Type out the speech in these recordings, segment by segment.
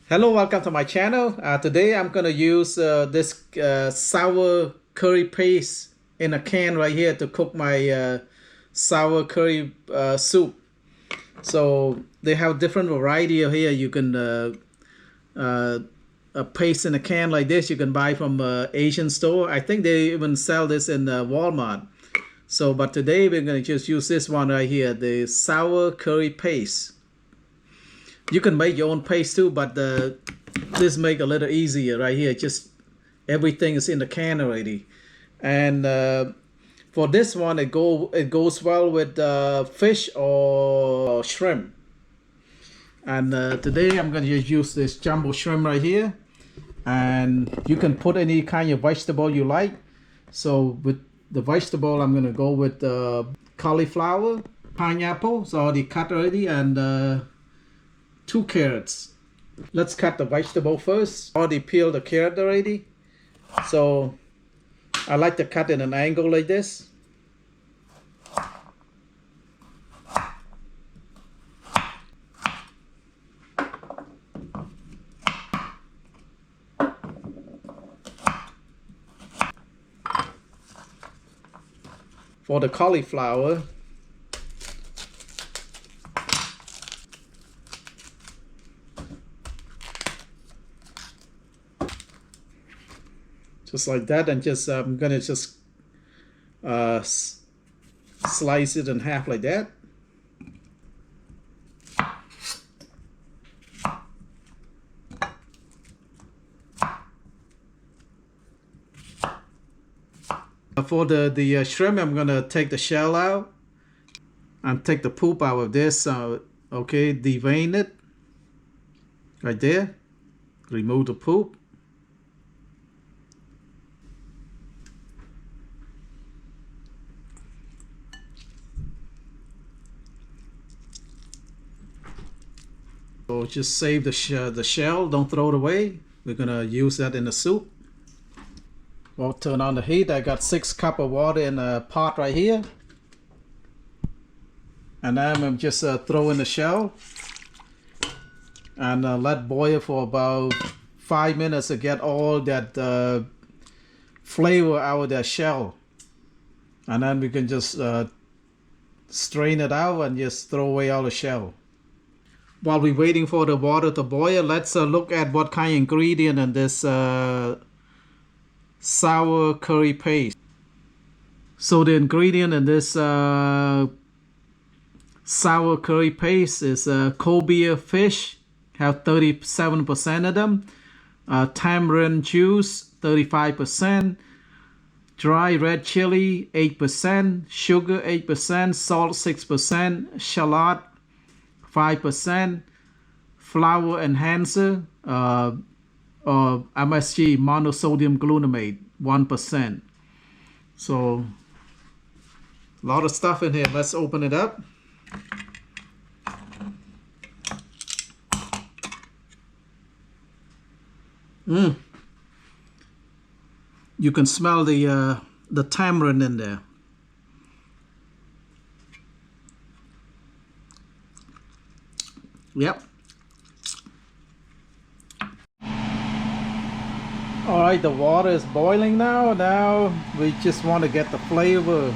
Hello, welcome to my channel. Today I'm gonna use this sour curry paste in a can right here to cook my sour curry soup. So they have different variety of here. You can a paste in a can like this. You can buy from Asian store. I think they even sell this in Walmart. So, but today we're gonna just use this one right here, the sour curry paste. You can make your own paste too, but this make a little easier right here. Just everything is in the can already, and for this one, it goes well with fish or shrimp. And today I'm gonna just use this jumbo shrimp right here, and you can put any kind of vegetable you like. So with the vegetable, I'm gonna go with cauliflower, pineapple, it's already cut already, and 2 carrots. Let's cut the vegetable first. Already peeled the carrot already. So I like to cut in an angle like this. For the cauliflower, just like that, and just I'm gonna just slice it in half like that. For the shrimp, I'm gonna take the shell out and take the poop out of this. Okay, devein it right there. Remove the poop. So just save the shell, don't throw it away. We're gonna use that in the soup. Well, turn on the heat. I got 6 cups of water in a pot right here. And now I'm just throw in the shell and let boil for about 5 minutes to get all that flavor out of that shell. And then we can just strain it out and just throw away all the shell. While we're waiting for the water to boil, let's look at what kind of ingredient in this sour curry paste. So the ingredient in this sour curry paste is cobia fish, have 37% of them, tamarind juice 35%, dry red chili 8%, sugar 8%, salt 6%, shallot 5%, flour enhancer or MSG, monosodium glutamate 1%. So a lot of stuff in here. Let's open it up. You can smell the tamarind in there. Yep. All right, the water is boiling now. Now we just want to get the flavor.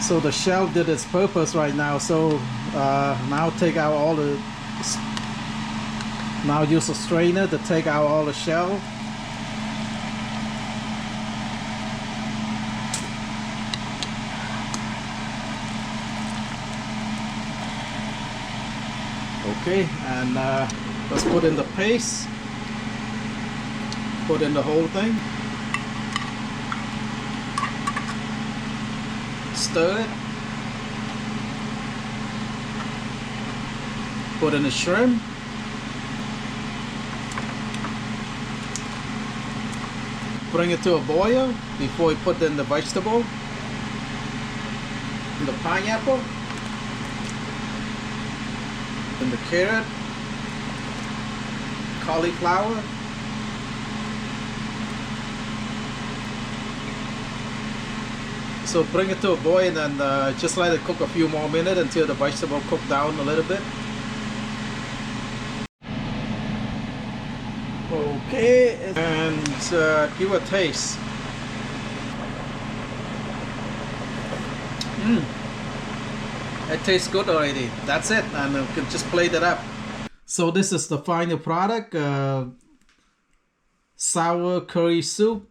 So the shell did its purpose right now. So now take out all the. Now use a strainer to take out all the shell. Okay, and let's put in the paste. Put in the whole thing. Stir it. Put in the shrimp. Bring it to a boil before we put in the vegetable. And the pineapple. And the carrot. Cauliflower. So bring it to a boil and then just let it cook a few more minutes until the vegetable cook down a little bit. Okay, and give a taste. It tastes good already. That's it, and you can just plate it up. So this is the final product, sour curry soup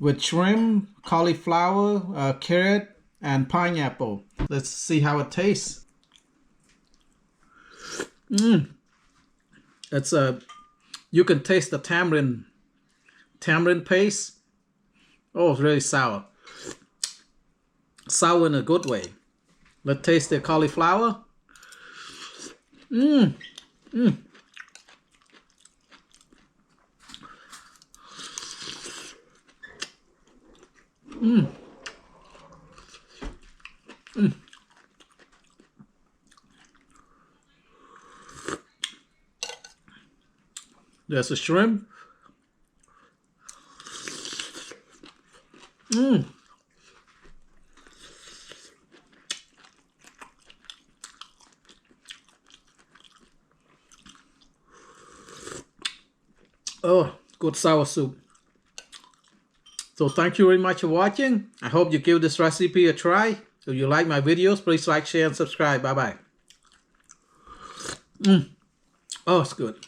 with shrimp, cauliflower, carrot, and pineapple. Let's see how it tastes. It's you can taste the tamarind paste. Oh, it's really sour. Sour in a good way. Let's taste the cauliflower. There's a shrimp. Oh, good sour soup. So thank you very much for watching. I hope you give this recipe a try. If you like my videos, please like, share, and subscribe. Bye-bye. Oh, it's good.